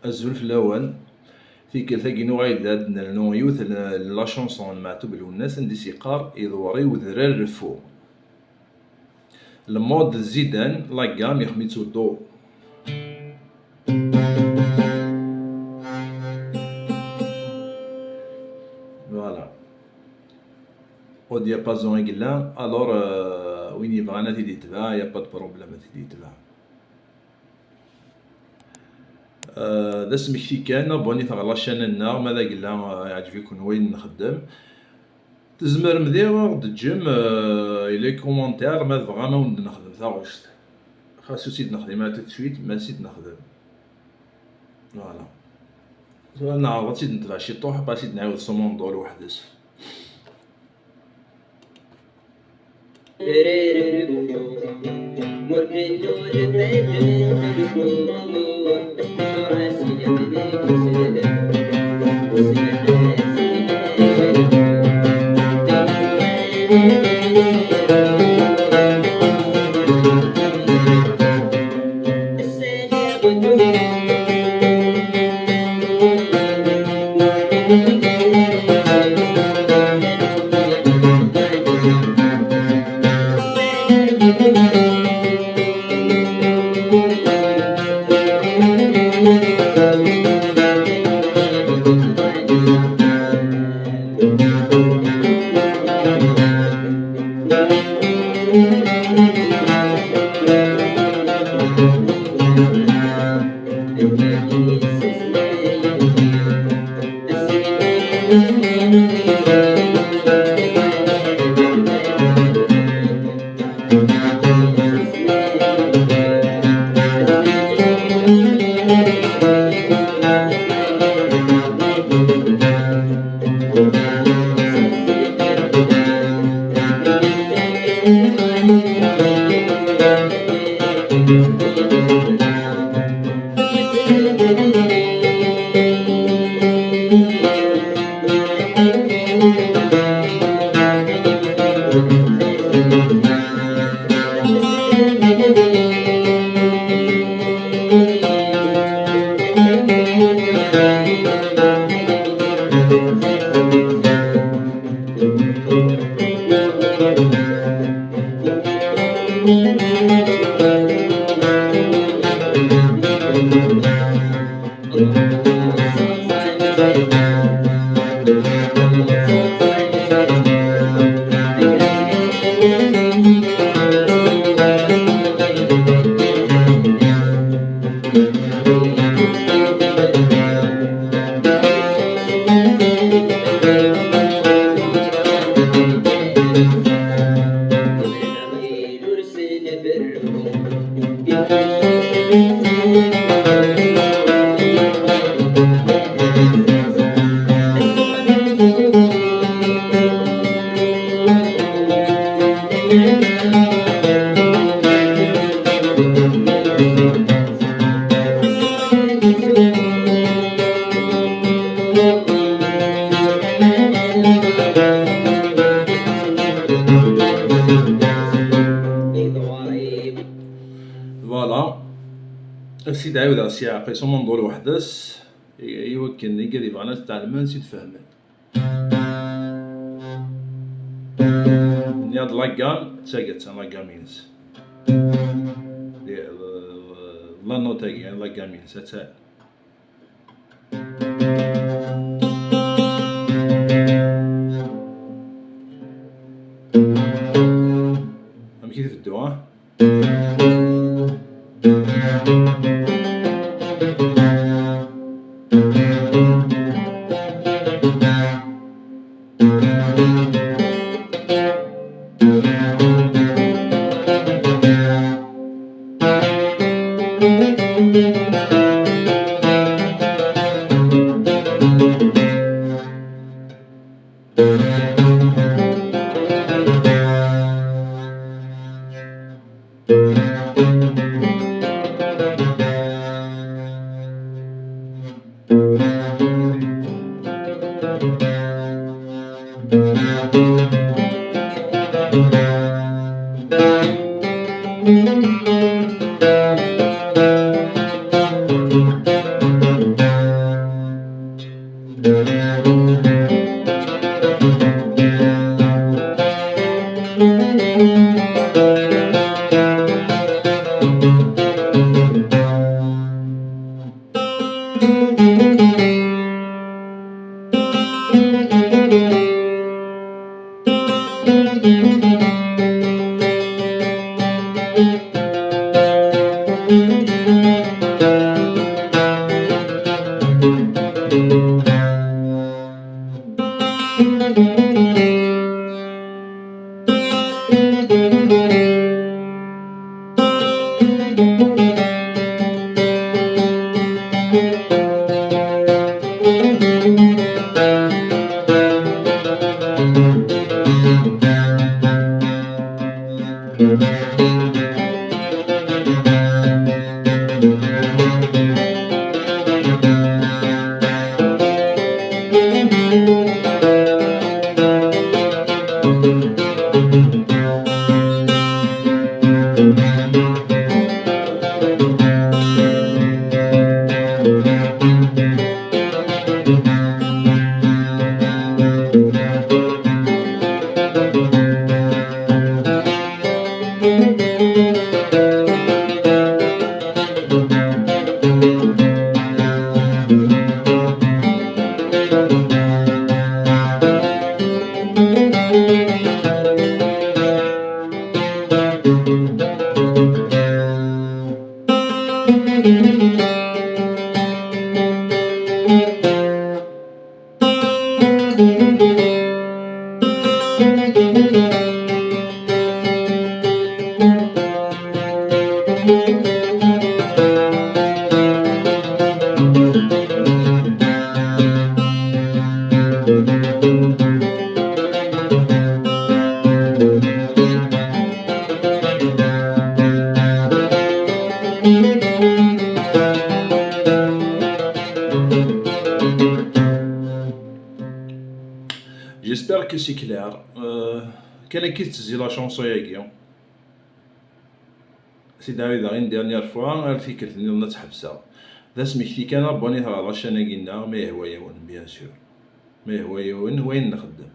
الزول في الأول في كالثاقي نوغايداد نو يوث لا شونسون معتوب الناس ندي سيقار يضوري وذرار رفو المود الزيدان لاكام يخميتو دو. فوالا او ديابازون يقلا الور وين يبغانا تيدي تباع يا با دو بروبليم تيدي تباع. دا سمكتي كان بوني تاع لاشين ماذا قلا يعجبكم وين نخدم تزمر مدير تجم لي كومونتير ما تبغى ما ود نخدم تاغوشت خاصو سيد نخدم تو سويت ما سيد نخدم. فوالا نعرض سيد نتبع شي طوح با سيد نعاود صومون دول وحدس. فوالا السيد عاود راسي عاقي صومون دول وحدس يوكلني قال يبغانا تتعلمن نسيت فهمن نياد لاكام تساقت لاكامينس لا نوتاكي يعني لاكامينس تسال هم كيف الدواء جيسبر كو سي كلار. كان كي تسجل لا شونسو ياكي سي دافيد غير ديرنيير فوا غير فيكرتني رنا تحبسها ذا سميكتي كان بونيت على لاشين كينا ما يهوى يون بيان سور ما يهوى يون وين نخدم.